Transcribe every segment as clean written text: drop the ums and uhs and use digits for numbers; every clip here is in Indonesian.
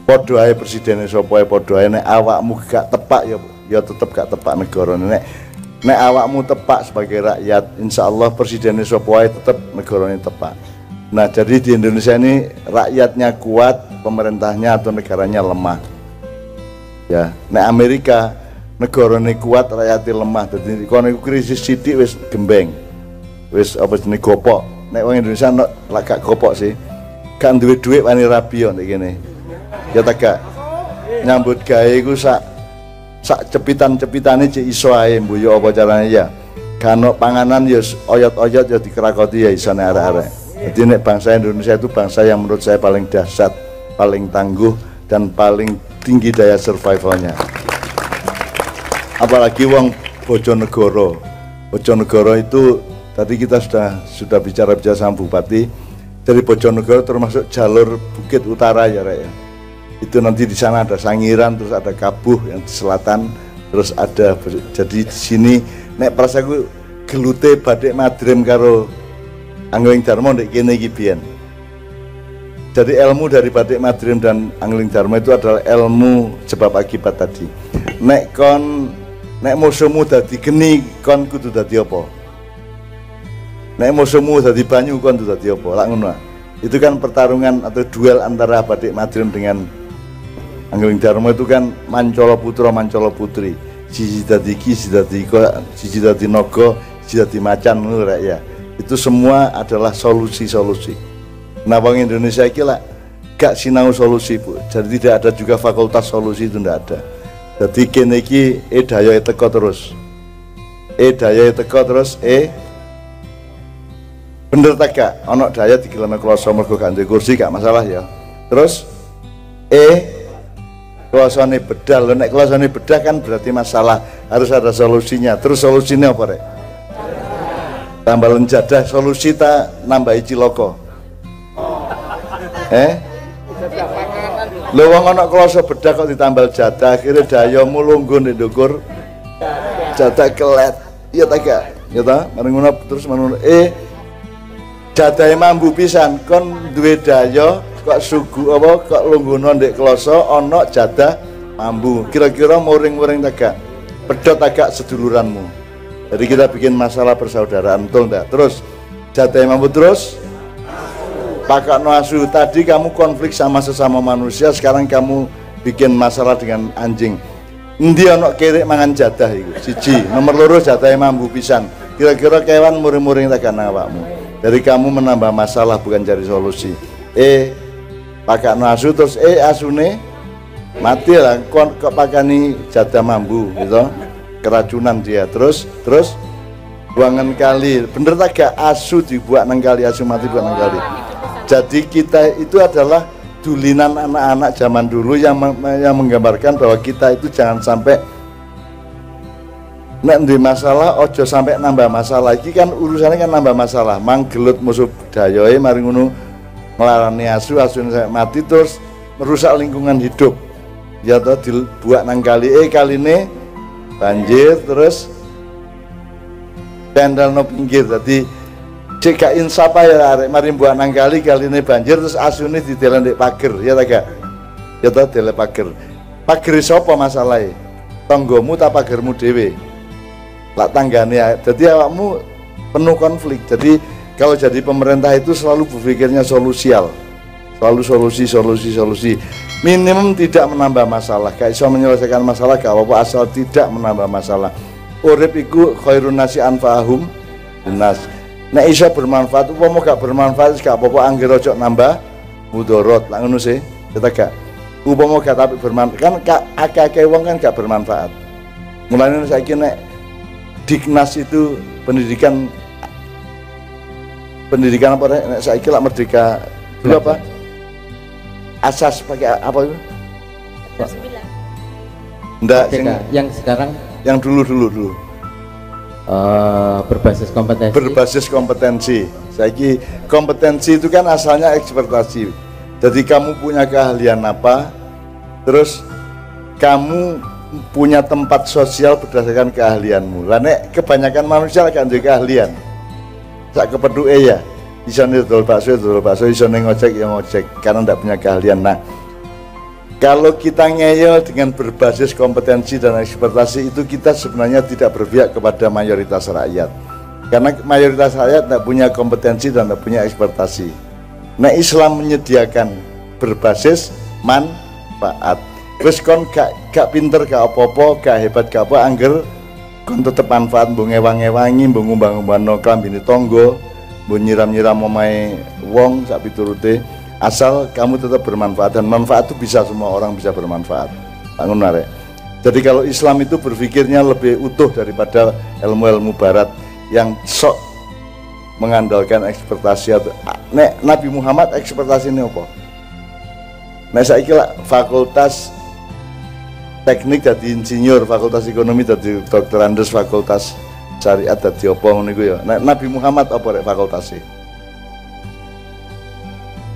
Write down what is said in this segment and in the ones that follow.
Padha ae presiden sapa ae padha ae, nek awakmu gak tepak ya tetep gak tepak negara. Nek awakmu tepak sebagai rakyat, insyaallah presiden sapa ae tetep negarane tepak. Nah, jadi di Indonesia ini rakyatnya kuat, pemerintahnya atau negaranya lemah. Ya, nek Amerika negarane kuat, rakyatnya lemah. Dadi kono iku krisis sithik wis gembeng. Wis apa jenenge gopok. Nek wong Indonesia lak gak gopok sih. Gak duwe dhuwit wani rabi yo nek kene. Ya tak gak nyambut gawe iku sak cepitan-cepitane cek iso ae mbuyu apa carane ya. Kan panganan ya oyot-oyot ya dikerakoti ya isone arek-arek. Jadi nek bangsa Indonesia itu bangsa yang menurut saya paling dahsyat, paling tangguh dan paling tinggi daya survivalnya. Apalagi wong Bojonegoro. Bojonegoro itu tadi kita sudah bicara sama Bupati. Dari Bojonegoro termasuk jalur Bukit Utara ya Rek ya. Itu nanti di sana ada Sangiran, terus ada Kabuh yang di selatan, terus ada jadi di sini nek prasaku gelute Badik Madrim karo Angling Darmo ndek kene iki biyen. Jadi ilmu dari Badik Madrim dan Angling Darmo itu adalah ilmu sebab akibat tadi. Nek musuhmu dadi geni, kon kudu dadi apa? Nek musuhmu dadi banyu, kon kudu dadi apa? Lak ngono. Itu kan pertarungan atau duel antara Badik Madrim dengan Angling Darmo itu kan Mancala Putra Mancala Putri. Siji dadi iki, siji dadi iko, siji dadi naga, siji dadi macan ngono rek ya. Itu semua adalah solusi-solusi. Nah, wong Indonesia iki lak gak sinau solusi, Bu. Jadi tidak ada juga fakultas solusi, itu ndak ada. Jadi kene iki daya teko terus. Daya teko terus bener tak gak? Ono daya digelana kloso mergo gak duwe kursi gak masalah ya. Terus klosone bedal. Nek klosone bedah kan berarti masalah, harus ada solusinya. Terus solusinya apa rek? Tambal jadah, solusi ta nambahi ciloko. Lho wong ana kloso bedah kok ditambal jadah, akhire dayamu lungguh ndek ndukur. Jadah kelet. Iya ta gak? Ya ta? Mari ngono terus ngono. Jadahe mambu pisan, kon duwe daya kok sugu apa kok lungguhno ndek kloso ana jadah mambu. Kira-kira muring-muring ta gak? Pedhot ta gak seduluranmu. Jadi kita bikin masalah persaudaraan, betul enggak? Terus jadahe mambu terus pakai asu. Tadi kamu konflik sama sesama manusia, sekarang kamu bikin masalah dengan anjing. Endi ana kerek mangan jadah iku? Siji, nomor loro jadahe mambu pisan. Kira-kira kewan muring-muring tak kan awakmu. Dari kamu menambah masalah bukan cari solusi. Pakai asu terus asune mati lah. Kok pakani jadah mambu gitu. Keracunan dia. Terus buangan kali. Bener tak gak asu dibuat nang kali, asu mati buat nang kali. Jadi kita itu adalah dulinan anak-anak zaman dulu yang menggambarkan bahwa kita itu jangan sampai nek ndek masalah ojo sampai nambah masalah. Iki kan urusannya kan nambah masalah. Manggelut musuh dayoe mari ngono nglarani asune sampai mati terus merusak lingkungan hidup. Ya toh dibuat nang kali kaline banjir terus tendal no pinggir. Jadi cek gak insaf ya arek mari buat nang kali kaline banjir terus asune didelen ndek pager ya ta gak? Ya toh dele pager. Pager sapa masalahe? Tanggamu ta pagermu dhewe? Lak tanggane ya. Jadi awakmu penuh konflik. Jadi kalau jadi pemerintah itu selalu berpikirnya solusial. Selalu solusi. Minimum tidak menambah masalah. Gak iso menyelesaikan masalah gak apa-apa asal tidak menambah masalah. Urip iku khairun nasi anfa'ahum linnas. Nek iso bermanfaat, upama gak bermanfaat gak apa-apa anggere ojo nambah mudarat. Lah ngono sih, kita gak. Upama gak tapi bermanfaat kan akeh-akeh wong kan gak bermanfaat. Mulane saiki nek Diknas itu pendidikan apa nek saiki lak merdeka dulu apa? Asas pakai apa itu? Ndak yang sekarang yang dulu. Berbasis kompetensi. Saiki kompetensi itu kan asalnya ekspertasi. Jadi kamu punya keahlian apa? Terus kamu punya tempat sosial berdasarkan keahlianmu. Lah nek kebanyakan manusia kan duwe keahlian. Sak kepeduke ya. Iso dodol bakso, iso ngojek ya ngojek karena ndak punya keahlian. Nah, Kalau kita ngeyel dengan berbasis kompetensi dan ekspertasi itu kita sebenarnya tidak berpihak kepada mayoritas rakyat. Karena mayoritas rakyat tidak punya kompetensi dan tidak punya ekspertasi. Nah, Islam menyediakan berbasis manfaat. Terus kon gak pinter, gak apa-apa, gak hebat, gak apa, angger kon tetep manfaat, mbok ngewang-ngewangi, mbok ngumbang-ngumbangno klambine tangga, mbok nyiram-nyiram omahe wong sak piturute. Asal kamu tetap bermanfaat, dan manfaat itu bisa, semua orang bisa bermanfaat. Bangun arek. Jadi kalau Islam itu berpikirnya lebih utuh daripada ilmu-ilmu barat yang sok mengandalkan ekspertasi. Nek Nabi Muhammad ekspertasi ini apa? Nek saiki lah fakultas teknik jadi insinyur, fakultas ekonomi jadi dokter Andes, fakultas syariat jadi apa ngono iku ya. Nek Nabi Muhammad apa rek fakultasnya?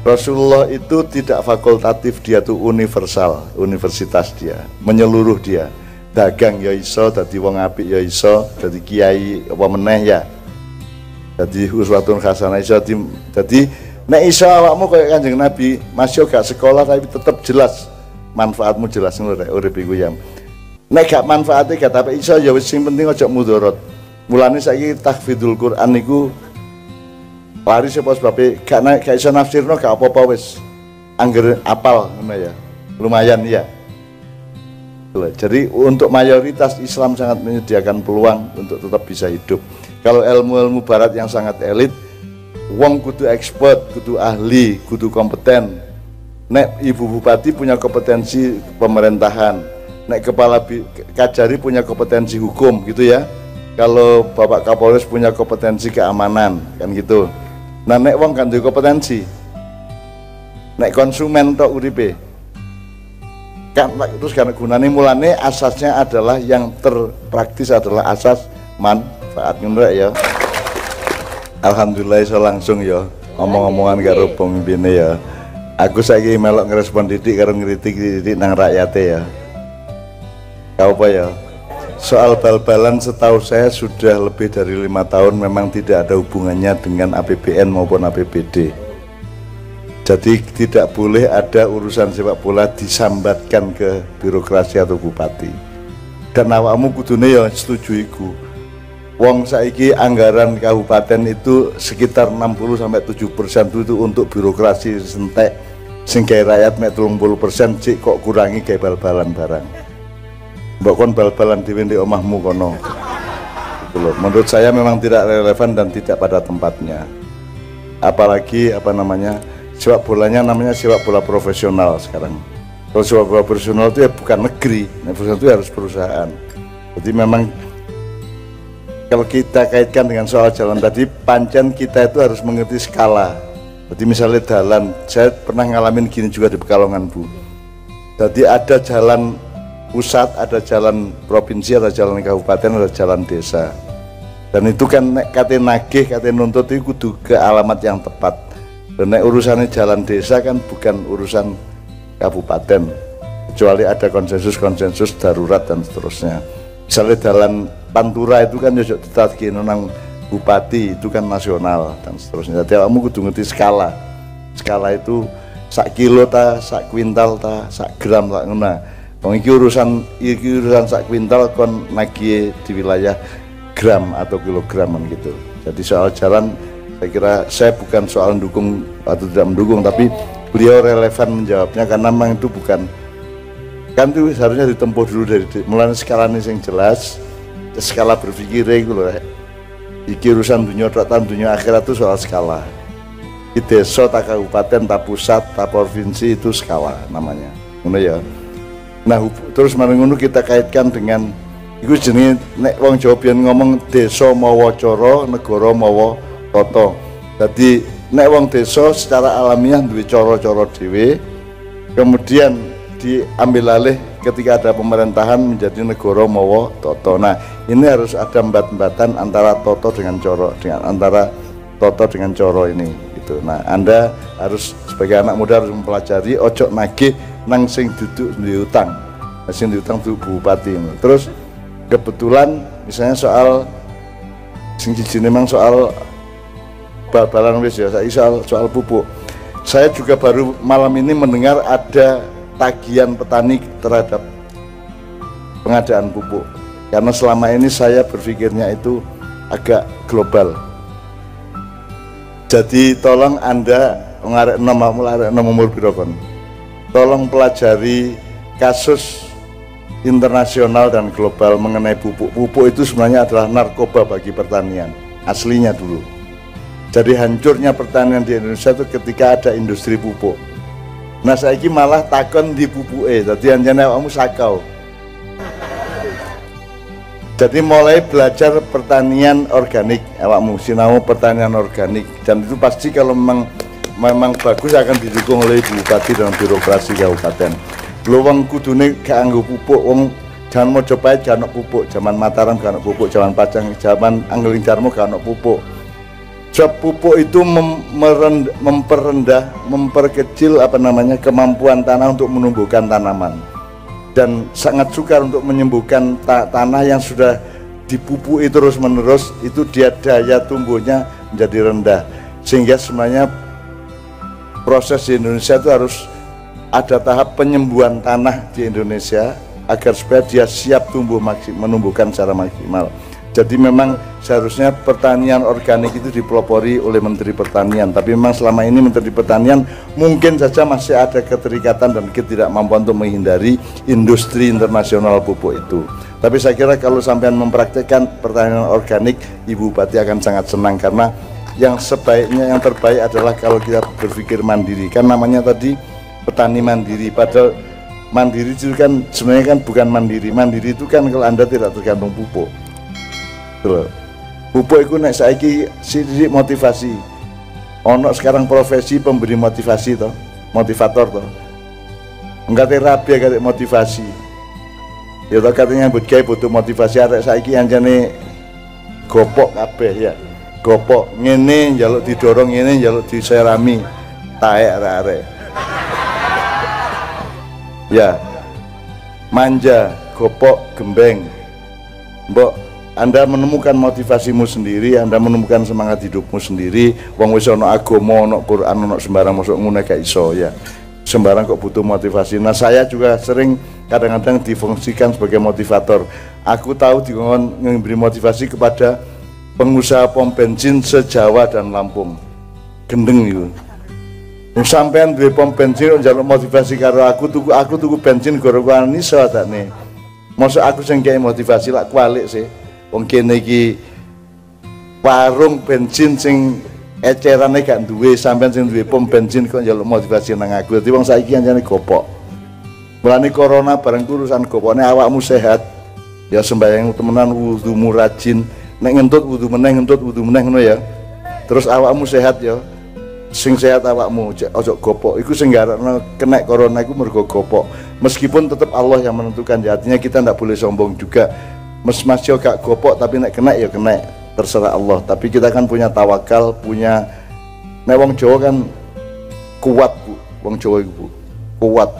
Rasulullah itu tidak fakultatif, dia tuh universal, universitas dia, menyeluruh dia. Dagang ya iso, dadi wong apik ya iso, dadi kiai apa meneh ya. Dadi uswatun hasanah iso, dadi nek iso awakmu kaya Kanjeng Nabi, masih gak sekolah tapi tetap jelas manfaatmu, jelas ngono rek urip iku ya. Nek gak manfaate gak tapi iso ya wis, sing penting aja mudarat. Mulane saiki tahfidzul Quran niku lari sapa sebabe gak iso nafsirno gak apa-apa wis. Angger apal ngono ya. Lumayan ya. Jadi untuk mayoritas Islam sangat menyediakan peluang untuk tetap bisa hidup. Kalau ilmu-ilmu barat yang sangat elit, wong kudu expert, kudu ahli, kudu kompeten. Nek ibu bupati punya kompetensi pemerintahan, nek kepala Kajari punya kompetensi hukum gitu ya. Kalau Bapak Kapolres punya kompetensi keamanan kan gitu. Nah, nek wong kan duwe kompetensi. Nek konsumen tok uripe. Kan terus karena gunane mulane asasnya adalah yang terpraktis adalah asas manfaat ngono ya. Alhamdulillah iso langsung ya omong-omongan karo pemimpine ya. Aku saiki melok ngerespon Didik karo ngritik Didik nang rakyate ya. Kau apa ya? Soal bal-balan setahu saya sudah lebih dari 5 tahun memang tidak ada hubungannya dengan APBN maupun APBD. Jadi tidak boleh ada urusan sepak bola disambatkan ke birokrasi atau bupati. Dan awakmu kudune ya setuju iku. Wong saiki anggaran kabupaten itu sekitar 60-70% itu untuk birokrasi sentek. Sing gawe rakyat mek 30% cik kok kurangi gawe bal-balan barang. Mbok kon bal-balan dhewe ndek omahmu kono. Menurut saya memang tidak relevan dan tidak pada tempatnya. Apalagi sepak bolanya namanya sepak bola profesional sekarang. Kalau sepak bola profesional itu ya bukan negeri, profesional itu harus perusahaan. Jadi memang kalau kita kaitkan dengan soal jalan tadi, pancen kita itu harus mengerti skala. Jadi misalnya jalan, saya pernah ngalamin gini juga di Pekalongan Bu. Jadi ada jalan pusat, ada jalan provinsi, ada jalan kabupaten, ada jalan desa. Dan itu kan kate nagih, kate nuntut itu kudu ke alamat yang tepat. Dan urusannya jalan desa kan bukan urusan kabupaten, kecuali ada konsensus darurat dan seterusnya. Misalnya jalan Pantura itu kan juga ditagih nang bupati, itu kan nasional dan seterusnya. Jadi kamu kudu ngerti skala. Skala itu sak kilo ta, sak kuintal ta, sak gram tak ngono. Wong iki urusan sak kuintal kon nagih di wilayah gram atau kilograman gitu. Jadi soal jalan saya kira saya bukan soal mendukung atau tidak mendukung, tapi beliau relevan menjawabnya karena memang itu bukan, kan itu seharusnya ditempuh dulu dari mulai skala ini yang jelas, skala berpikir itu loh. Iki urusan dunia dan dunia akhirat itu soal skala. Di desa, tak kabupaten, tak pusat, tak provinsi itu skala namanya. Ngono ya. Nah, terus ngono kita kaitkan dengan iku jenenge nek wong Jawa biyen ngomong desa mawa cara, negara mawa tata. Jadi nek wong desa secara alamiah duwe cara-cara dhewe, kemudian diambil alih ketika ada pemerintahan menjadi negara mawa tata. Nah, ini harus ada embat-embatan antara tata dengan cara, dengan antara tata dengan cara ini gitu. Nah, Anda harus sebagai anak muda harus mempelajari ojo nagih nang sing duduk di utang. Sing diutang tuh bupati. Terus kebetulan misalnya soal sing jijine memang soal bal-balan wis ya, soal pupuk. Saya juga baru malam ini mendengar ada tagihan petani terhadap pengadaan pupuk. Karena selama ini saya berpikirnya itu agak global. Jadi tolong Anda ngarek nomor birokon. Tolong pelajari kasus internasional dan global mengenai pupuk. Pupuk itu sebenarnya adalah narkoba bagi pertanian, aslinya dulu. Jadi hancurnya pertanian di Indonesia itu ketika ada industri pupuk. Nah saiki malah takon di pupuke, jadi anjane awakmu sakau. Jadi mulai belajar pertanian organik, awakmu sinau pertanian organik, dan itu pasti kalau memang bagus akan didukung oleh Ibu Bupati dan birokrasi kabupaten. Lho wong kudune gak nganggo pupuk, wong jangan mau coba gak ono pupuk, zaman Mataram gak ono pupuk, zaman Pajang, zaman Anggeling Darmo gak ono pupuk. Sebab pupuk itu memperkecil kemampuan tanah untuk menumbuhkan tanaman, dan sangat sukar untuk menyembuhkan tanah yang sudah dipupui terus menerus, itu dia daya tumbuhnya menjadi rendah, sehingga sebenarnya proses di Indonesia itu harus ada tahap penyembuhan tanah di Indonesia agar supaya dia siap tumbuh menumbuhkan secara maksimal. Jadi memang seharusnya pertanian organik itu dipelopori oleh Menteri Pertanian, tapi memang selama ini Menteri Pertanian mungkin saja masih ada keterikatan dan ketidakmampuan untuk menghindari industri internasional pupuk itu. Tapi saya kira kalau sampean mempraktekkan pertanian organik, Ibu Bupati akan sangat senang, karena yang sebaiknya, yang terbaik adalah kalau kita berpikir mandiri. Kan namanya tadi petani mandiri, padahal mandiri itu kan sebenarnya kan bukan mandiri. Mandiri itu kan kalau Anda tidak tergantung pupuk. Betul. Pupuk itu nek saiki sithik motivasi. Ono sekarang profesi pemberi motivasi toh, motivator toh. Enggak terapi kayak motivasi. Ya toh katanya butuh motivasi, arek saiki anjane gopok kabeh ya. Gopok ngene njaluk didorong, ngene njaluk diserami. Taek arek-arek. Ya, manja, gopok, gembeng. Mbok, Anda menemukan motivasimu sendiri, Anda menemukan semangat hidupmu sendiri. Wong wis ana agama, ana Quran, ana sembarang masuk ngene gak iso ya. Sembarang kok butuh motivasi. Nah, saya juga sering kadang-kadang difungsikan sebagai motivator. Aku tahu dikon memberi motivasi kepada pengusaha pom bensin se-Jawa dan Lampung. Gendeng itu. Sampean duwe pom bensin njaluk motivasi karo aku tuku bensin gara-gara iso takne. Mosok aku sing gawe motivasi lak kualik sih. Wong kene iki warung bensin sing ecerane gak duwe, sampean sing duwe pom bensin kok njaluk motivasi nang aku. Dadi wong saiki anjane gopok. Mulane corona bareng urusan gopone awakmu sehat. Ya sembahyang temenan, wudumu rajin. Nek ngentut wudu meneh ngono ya. Terus awakmu sehat ya. Sing sehat awakmu, ojo gopok. Iku sing garakno kena corona iku mergo gopok. Meskipun tetap Allah yang menentukan, ya, artinya kita ndak boleh sombong juga. Mas yo gak gopok tapi nek kena ya kena, terserah Allah. Tapi kita kan punya tawakal, punya nek wong Jawa kan kuat, Bu. Wong Jawa iku kuat.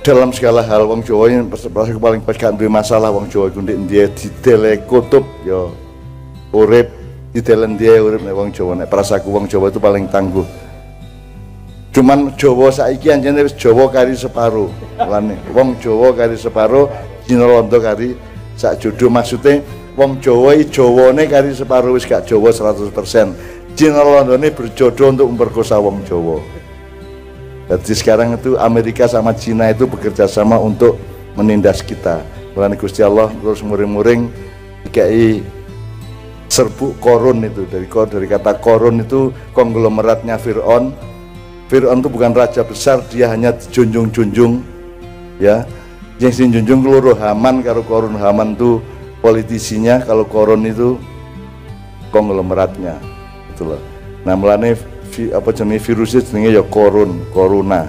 Dalam segala hal wong Jawa yang paling pas gak duwe masalah, wong Jawa iku ndek ndiye didele kutub ya urip. Di dalam dia urip nek wong Jawa, nek prasaku wong Jawa itu paling tangguh. Cuman Jawa saiki anjene wis Jawa kari separo. Lane wong Jawa kari separo, Cina Londo kari sak jodoh. Maksudnya wong Jawa iki Jawane kari separo wis gak Jawa 100%. Cina Londone berjodoh untuk memperkosa wong Jawa. Jadi sekarang itu Amerika sama Cina itu bekerja sama untuk menindas kita. Mulane Gusti Allah terus muring-muring dikai serbuk korun itu, dari kata korun itu konglomeratnya Fir'aun. Fir'aun itu bukan raja besar, dia hanya dijunjung-junjung ya. Yang dijunjung keloro Haman karo Korun. Haman itu politisinya, kalau Korun itu konglomeratnya gitu loh. Nah mulane virusnya jenenge ya corona.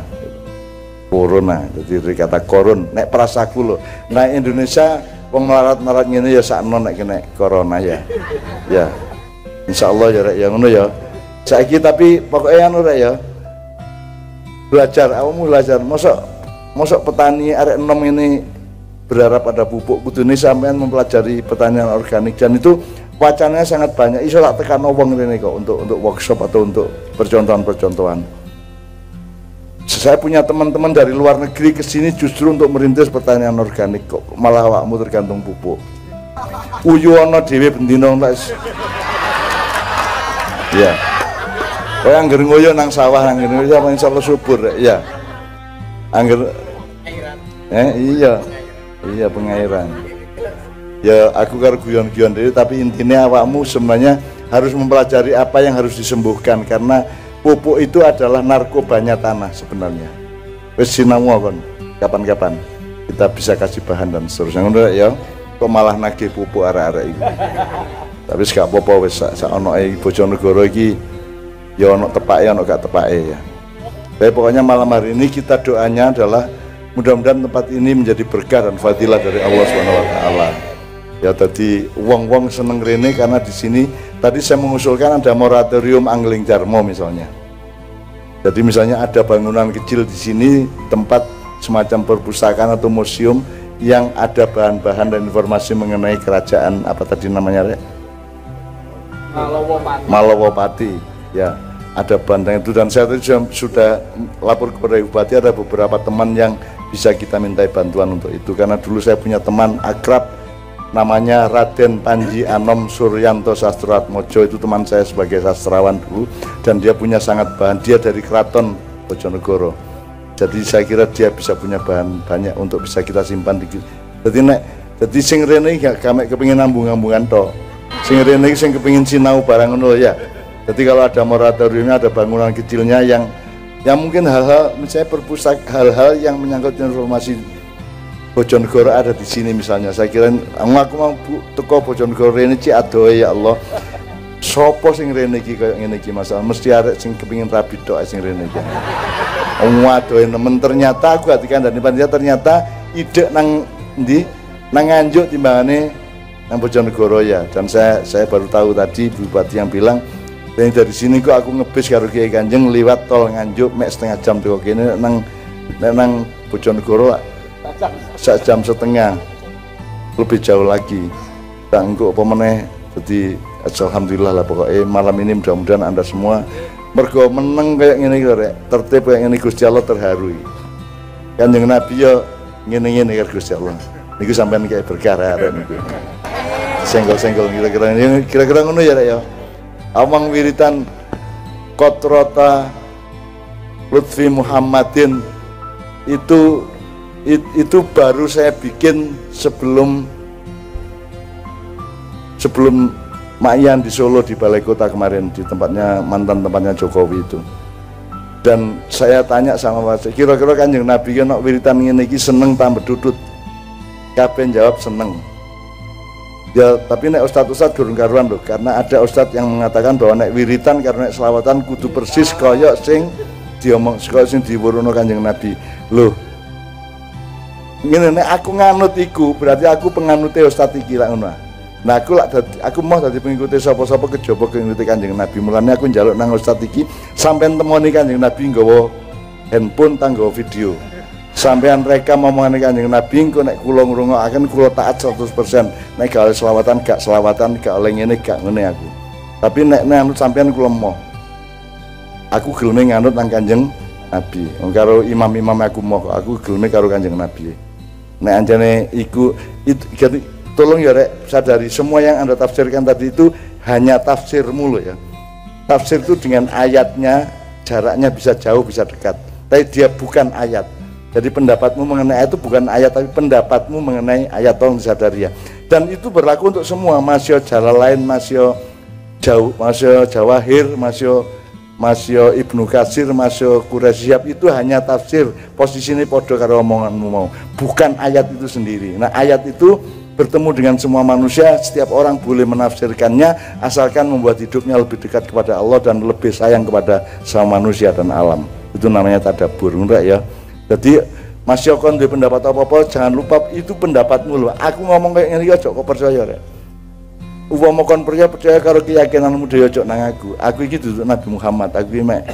Jadi dari kata korun nek prasaku loh. Nah Indonesia wong melarat-melarat ngene ya sakno nek kena corona ya. Ya. Insyaallah ya rek ya ngono ya. Saiki tapi pokoknya anu rek ya. Belajar, awakmu belajar. Mosok petani arek enom ini berharap ada pupuk, kudune sampean mempelajari pertanian organik, dan itu wacananya sangat banyak. Iso lak tekan wong rene kok untuk workshop atau untuk percontohan-percontohan. Saya punya teman-teman dari luar negeri ke sini justru untuk merintis pertanian organik, kok malah awakmu tergantung pupuk. Uyuwono dhewe bendina tak. Ya. Kowe angger ngoyo nang sawah, angger ngoyo apa insyaallah subur ya. Angger iya. Iya pengairan. Ya aku karo guyon-guyon dhewe, tapi intinya awakmu sebenarnya harus mempelajari apa yang harus disembuhkan, karena pupuk itu adalah narkobanya tanah sebenarnya. Wis sinau kon, kapan-kapan kita bisa kasih bahan dan seterusnya. Ngono ya, kok malah nagih pupuk arek-arek iki. Tapi gak apa-apa wis sak onoke Bojonegoro iki ya ono tepake ono gak tepake ya. Baik, pokoknya malam hari ini kita doanya adalah mudah-mudahan tempat ini menjadi berkah dan fadilah dari Allah Subhanahu wa taala. Ya tadi wong-wong seneng rene karena di sini tadi saya mengusulkan ada moratorium angling Darmo misalnya. Jadi misalnya ada bangunan kecil di sini, tempat semacam perpustakaan atau museum yang ada bahan-bahan dan informasi mengenai kerajaan apa tadi namanya, Rek? Malowopati. Ya, ada banteng itu, dan saya tadi sudah lapor kepada Bupati, ada beberapa teman yang bisa kita mintai bantuan untuk itu, karena dulu saya punya teman akrab namanya Raden Panji Anom Suryanto Sastratmojo, itu teman saya sebagai sastrawan dulu, dan dia punya sangat bahan, dia dari Keraton Bojonegoro, jadi saya kira dia bisa punya bahan banyak untuk bisa kita simpan di. Jadi sing rene gak kami kepingin ambung-ambungan toh, sing rene sing kepingin sinau barang ngono ya. Jadi kalau ada moratoriumnya, ada bangunan kecilnya yang mungkin hal-hal misalnya hal-hal yang menyangkut informasi Bojonegoro ada di sini misalnya. Saya kira aku mau teko Bojonegoro rene ci adohe ya Allah. Sopo sing rene iki koyo ngene iki masalah mesti arek sing kepengin rabi tok sing rene iki. Adohe nemen, ternyata aku hati kandhani panitia ternyata ide nang ndi nang Nganjuk timbangane nang Bojonegoro ya. Dan saya baru tahu tadi Bupati yang bilang dari sini kok aku ngebis karo Kiai Kanjeng liwat tol Nganjuk mek setengah jam teko kene nang Bojonegoro sak jam setengah lebih jauh lagi. Dan kok apa meneh, jadi alhamdulillah lah pokoknya malam ini mudah-mudahan Anda semua mergo meneng kayak gini Rek, tertib kayak gini Gusti Allah terharu. Kanjeng Nabi ya ngene-ngene karo Gusti Allah. Niku sampean kayak berkah Rek niku. Senggol-senggol kira-kira ngono ya Rek ya. Amang wiritan Kotrota Lutfi Muhammadin itu baru saya bikin sebelum Mayan di Solo di Balai Kota kemarin, di mantan tempatnya Jokowi itu. Dan saya tanya sama Mas, kira-kira Kanjeng Nabi kan wiritan ngene iki seneng tambah dudut. Kabeh jawab seneng. Ya, tapi nek ustad-ustad gurung karuan loh, karena ada ustad yang mengatakan bahwa nek wiritan karena nek selawatan kudu persis kaya sing diomong kaya sing diwuruno Kanjeng Nabi. Loh, ngene nek aku nganut iku berarti aku penganute ustad iki lak ngono. Nah aku mau dadi pengikuti sapa-sapa kejaba ngikuti Kanjeng Nabi. Mulane aku njaluk nang ustad iki sampean temoni Kanjeng Nabi nggawa handphone tanggo video. Sampean rekam omongane Kanjeng Nabi, engko nek kula ngrungokaken kula taat 100%. Nek gak selawatan gak oleh ngene gak ngene aku. Tapi nek nganut sampean kula mau. Aku geleme nganut nang Kanjeng Nabi. Karo imam-imam aku mau, aku geleme karo Kanjeng Nabi. Nek anjane iku itu tolong ya Rek, sadari semua yang Anda tafsirkan tadi itu hanya tafsir mulu ya. Tafsir itu dengan ayatnya jaraknya bisa jauh bisa dekat, tapi dia bukan ayat. Jadi pendapatmu mengenai ayat itu bukan ayat, tapi pendapatmu mengenai ayat, tolong disadari ya. Dan itu berlaku untuk semua, Masya Jalalain, Masya Jawahir, Masya Ibnu Katsir, Masya Quraisyab, itu hanya tafsir, posisi ini podo karo omonganmu mau, bukan ayat itu sendiri. Nah ayat itu bertemu dengan semua manusia, setiap orang boleh menafsirkannya asalkan membuat hidupnya lebih dekat kepada Allah dan lebih sayang kepada sama manusia dan alam. Itu namanya tadabbur, enggak ya. Jadi Mas Yoko duwe pendapat apa-apa jangan lupa itu pendapatmu loh. Aku ngomong kayak ngene aja kok percaya Rek. Umpama kon percaya karo keyakinanmu dhewe aja nang aku. Aku iki duduk Nabi Muhammad, aku iki mek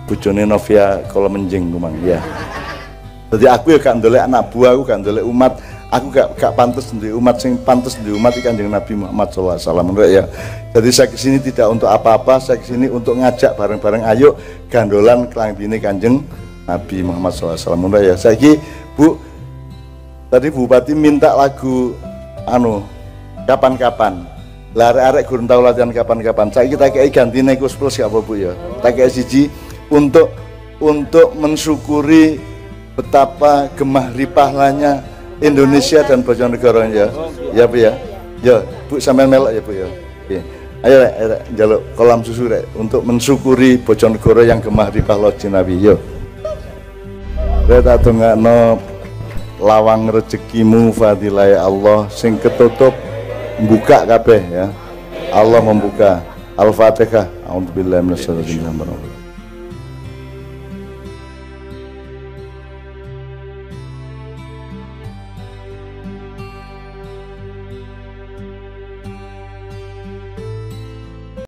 bojone Novia kala menjing kumang ya. Jadi aku ya gak ndolek anak buah, aku gak ndolek umat. Aku gak pantes di umat, sing pantes di umat iki Kanjeng Nabi Muhammad SAW ya. Jadi saya kesini tidak untuk apa-apa, saya kesini untuk ngajak bareng-bareng ayo gandolan kelambine Kanjeng Nabi Muhammad SAW. Mudah ya. Saiki Bu, tadi Bupati minta lagu kapan-kapan. Lah arek gurun tau latihan kapan-kapan. Saiki tak kei gantine Kus Plus gak apa Bu ya. Tak kei siji untuk mensyukuri betapa gemah ripahlanya Indonesia dan Bojonegoro ya. Ya Bu ya. Ya, Bu sampean melok ya Bu ya. Oke. Ayo rek njaluk kolam susu rek untuk mensyukuri Bojonegoro yang gemah ripah Jinawi. Yo. Rek tak dongakno lawang rezekimu fadilai Allah sing ketutup buka kabeh ya. Allah membuka. Al-Fatihah. A'udzubillahi minasyaitonir rajim.